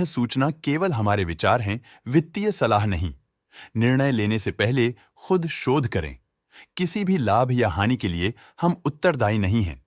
सूचना केवल हमारे विचार हैं, वित्तीय सलाह नहीं। निर्णय लेने से पहले खुद शोध करें। किसी भी लाभ या हानि के लिए हम उत्तरदायी नहीं हैं।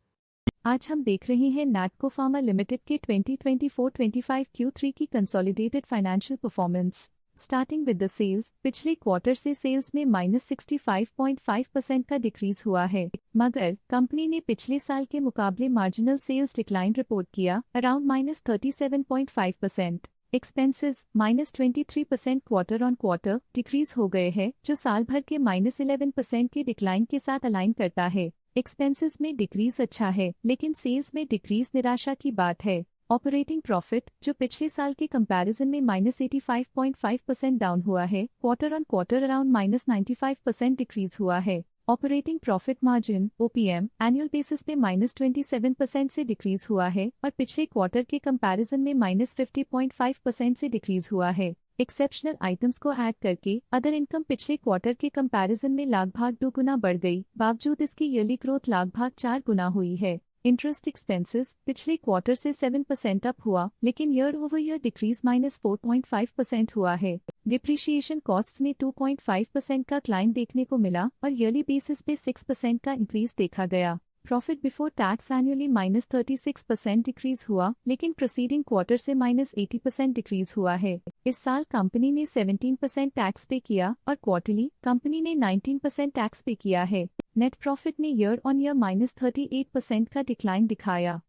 आज हम देख रहे हैं नैटको फार्मा लिमिटेड के 2024-25 Q3 की consolidated financial performance. Starting with the sales, पिछले क्वार्टर से सेल्स में -65.5% का डिक्रीज हुआ है, मगर कंपनी ने पिछले साल के मुकाबले मार्जिनल सेल्स डिक्लाइन रिपोर्ट किया, around -37.5%। Expenses -23% quarter on quarter decrease हो गए हैं, जो साल भर के -11% के डिक्लाइन के साथ अलाइन करता है। एक्सपेंसेस में डिक्रीज अच्छा है, लेकिन सेल्स में डिक्रीज निराशा की बात है। ऑपरेटिंग प्रॉफिट, जो पिछले साल के कंपैरिजन में -85.5% डाउन हुआ है, quarter on quarter around -95% decrease हुआ है। Operating profit margin (OPM) annual basis पे -27% से डिक्रीज हुआ है और पिछले क्वार्टर के कंपैरिजन में -50.5% से डिक्रीज हुआ है। एक्सेप्शनल आइटम्स को ऐड करके अदर इनकम पिछले क्वार्टर के कंपैरिजन में लगभग 2 गुना बढ़ गई, बावजूद इसकी ईयरली ग्रोथ लगभग 4 गुना हुई है। इंटरेस्ट एक्सपेंसेस पिछले क्वार्टर से 7% अप हुआ, लेकिन ईयर ओवर ईयर डिक्रीज -4.5% हुआ है। डिप्रिशिएशन कॉस्ट में 2.5% का क्लाइम देखने को मिला और ईयरली बेसिस पे 6% का इंक्रीज देखा गया। Profit before tax annually -36% decrease हुआ, लेकिन प्रोसीडिंग क्वार्टर से -80% डिक्रीज हुआ है। इस साल कंपनी ने 17% टैक्स पे किया और क्वार्टरली कंपनी ने 19% टैक्स पे किया है। नेट प्रॉफिट ने ईयर ऑन ईयर -38% का डिक्लाइन दिखाया,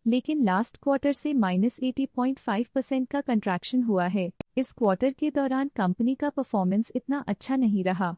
लेकिन लास्ट क्वार्टर से -80.5% का कंट्रैक्शन हुआ है। इस क्वार्टर के दौरान कंपनी का परफॉर्मेंस इतना अच्छा नहीं रहा।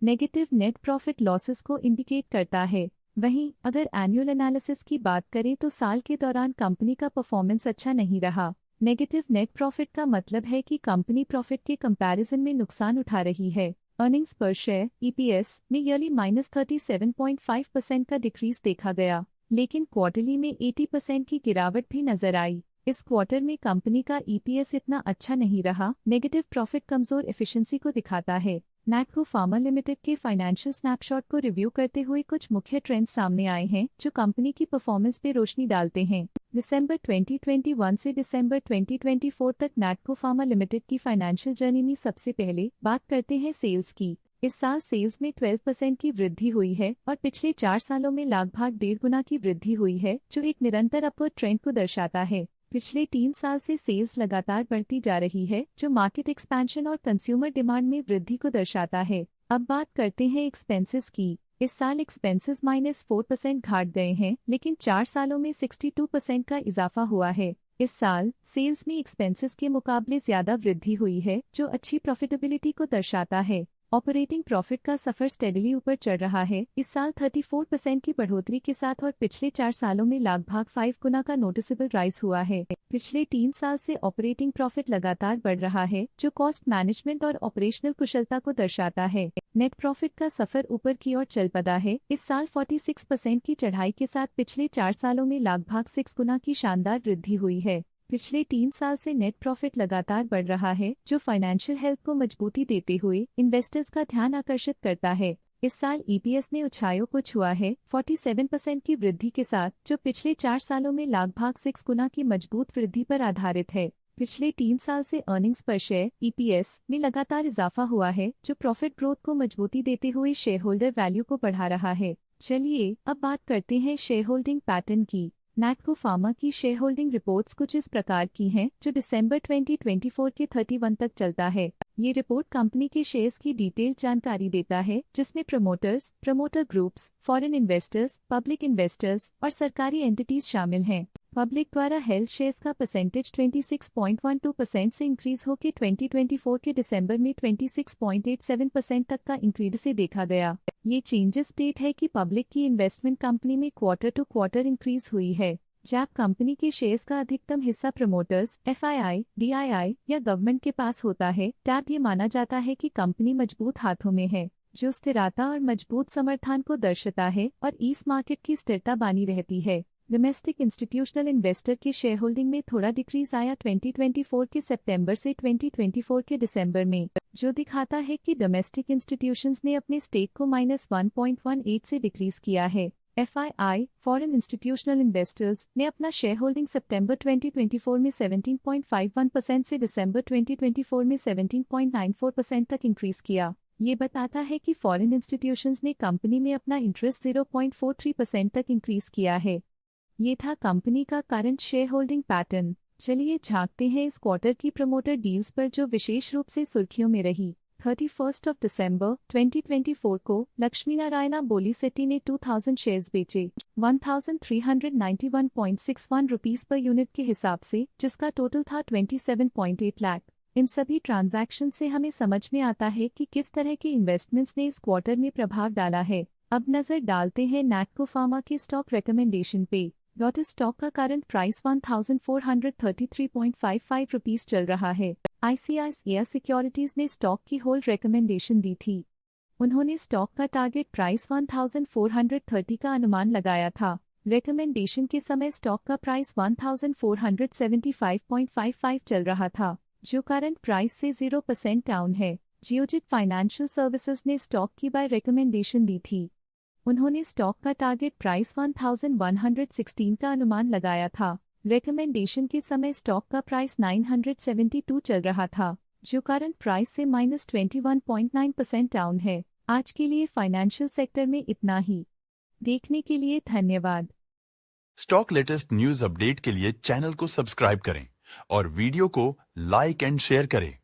नेगेटिव नेट प्रॉफिट लॉसेस को इंडिकेट करता है। वहीं अगर एनुअल एनालिसिस की बात करें तो साल के दौरान कंपनी का परफॉर्मेंस अच्छा नहीं रहा। नेगेटिव नेट प्रॉफिट का मतलब है कि कंपनी प्रॉफिट के कंपैरिजन में नुकसान उठा रही है। अर्निंग्स पर शेयर (ईपीएस) में ईयरली -37.5% का डिक्रीज देखा गया, लेकिन क्वार्टरली में 80% की गिरावट भी नजर आई। इस क्वार्टर में कंपनी का ईपीएस इतना अच्छा नहीं रहा। नेगेटिव प्रॉफिट कमजोर एफिशिएंसी को दिखाता है। नैटको फार्मा लिमिटेड के फाइनेंशियल स्नैपशॉट को रिव्यू करते हुए कुछ मुख्य ट्रेंड्स सामने आए हैं जो कंपनी की परफॉर्मेंस पे रोशनी डालते हैं। दिसंबर 2021 से दिसंबर 2024 तक नैटको फार्मा लिमिटेड की फाइनेंशियल जर्नी में सबसे पहले बात करते हैं सेल्स की। इस साल सेल्स में 12% की वृद्धि हुई है और पिछले 4 सालों में लगभग 1.5 गुना की वृद्धि हुई है, जो एक निरंतर अपवर्ड ट्रेंड को दर्शाता है। पिछले 3 साल से सेल्स लगातार बढ़ती जा रही है, जो मार्केट एक्सपेंशन और कंज्यूमर डिमांड में वृद्धि को दर्शाता है। अब बात करते हैं एक्सपेंसेस की। इस साल एक्सपेंसेस -4% घट गए हैं, लेकिन 4 सालों में 62% का इजाफा हुआ है। इस साल सेल्स में एक्सपेंसेस के मुकाबले ज्यादा वृद्धि हुई है, जो अच्छी प्रॉफिटेबिलिटी को दर्शाता है। ऑपरेटिंग प्रॉफिट का सफर स्टेडली ऊपर चढ़ रहा है, इस साल 34% की बढ़ोतरी के साथ और पिछले 4 सालों में लगभग 5 गुना का नोटिसेबल राइज हुआ है। पिछले 3 साल से ऑपरेटिंग प्रॉफिट लगातार बढ़ रहा है, जो कॉस्ट मैनेजमेंट और ऑपरेशनल कुशलता को दर्शाता है। नेट प्रॉफिट का सफर ऊपर की ओर चल पड़ा है, इस साल 46% की चढ़ाई के साथ पिछले 4 सालों में लगभग 6 गुना की शानदार वृद्धि हुई है। पिछले 3 साल से नेट प्रॉफिट लगातार बढ़ रहा है, जो फाइनेंशियल हेल्थ को मजबूती देते हुए इन्वेस्टर्स का ध्यान आकर्षित करता है। इस साल ईपीएस ने ऊंचाइयों को छुआ है 47% की वृद्धि के साथ, जो पिछले 4 सालों में लगभग 6 गुना की मजबूत वृद्धि पर आधारित है। पिछले 3 साल से अर्निंग्स पर शेयर (ईपीएस) में लगातार इजाफा हुआ है, जो प्रॉफिट ग्रोथ को मजबूती देते हुए शेयर होल्डर वैल्यू को बढ़ा रहा है। चलिए अब बात करते हैं शेयर होल्डिंग पैटर्न की। नैटको फार्मा की शेयर होल्डिंग रिपोर्ट्स कुछ इस प्रकार की हैं, जो दिसंबर 2024 के 31 तक चलता है। ये रिपोर्ट कंपनी के शेयर्स की डिटेल्ड जानकारी देता है, जिसमें promoters, promoter groups, foreign investors, public investors और सरकारी एंटिटीज शामिल हैं। पब्लिक द्वारा हेल्ड शेयर्स का परसेंटेज 26.12% से इंक्रीज होकर 2024 के दिसंबर में 26.87% तक का इंक्रीज से देखा गया। ये चेंजेस स्टेट है कि पब्लिक की इन्वेस्टमेंट कंपनी में क्वार्टर टू क्वार्टर इंक्रीज हुई है। जब कंपनी के शेयर्स का अधिकतम हिस्सा प्रमोटर्स, एफआईआई, डीआईआई या गवर्नमेंट के पास होता है, तब ये माना जाता है कि कंपनी मजबूत हाथों में है, जो स्थिरता और मजबूत समर्थन को दर्शाता है और इस मार्केट की स्थिरता बनी रहती है। डोमेस्टिक इंस्टीट्यूशनल इन्वेस्टर के शेयर होल्डिंग में थोड़ा डिक्रीज आया 2024 के सितंबर से 2024 के दिसंबर में, जो दिखाता है कि डोमेस्टिक इंस्टीट्यूशंस ने अपने स्टेक को -1.18 से डिक्रीज किया है। FII फॉरेन इंस्टीट्यूशनल इन्वेस्टर्स ने अपना शेयर होल्डिंग सितंबर 2024 में 17.51% से दिसंबर 2024 में 17.94% तक इंक्रीज किया। ये बताता है कि फॉरेन इंस्टीट्यूशंस ने कंपनी में अपना इंटरेस्ट 0.43% तक इंक्रीज किया है। ये था कंपनी का करंट शेयर होल्डिंग पैटर्न। चलिए झांकते हैं इस क्वार्टर की प्रमोटर डील्स पर जो विशेष रूप से सुर्खियों में रही। 31 दिसंबर 2024 को लक्ष्मी नारायणा बोलीसेट्टी ने 2000 शेयर्स बेचे 1391.61 रुपीस पर यूनिट के हिसाब से, जिसका टोटल था 27.8 लाख। इन सभी ट्रांजैक्शन से हमें समझ में आता है कि किस तरह के इन्वेस्टमेंट्स ने इस क्वार्टर में प्रभाव डाला है। अब नजर डालते हैं नैटको फार्मा के स्टॉक रिकमेंडेशन पे। लोटस स्टॉक का करंट प्राइस 1433.55 रुपीस चल रहा है। ICICI सिक्योरिटीज ने स्टॉक की होल्ड रिकमेंडेशन दी थी। उन्होंने स्टॉक का टारगेट प्राइस 1430 का अनुमान लगाया था। रिकमेंडेशन के समय स्टॉक का प्राइस 1475.55 चल रहा था, जो करंट प्राइस से 0% डाउन है। जियोजित फाइनेंशियल सर्विसेज ने स्टॉक की बाय रिकमेंडेशन दी थी। उन्होंने स्टॉक का टारगेट प्राइस 1116 का अनुमान लगाया था। रिकमेंडेशन के समय स्टॉक का प्राइस 972 चल रहा था, जो करंट प्राइस से -21.9% डाउन है। आज के लिए फाइनेंशियल सेक्टर में इतना ही। देखने के लिए धन्यवाद। स्टॉक लेटेस्ट न्यूज अपडेट के लिए चैनल को सब्सक्राइब करें और वीडियो को लाइक एंड शेयर करें।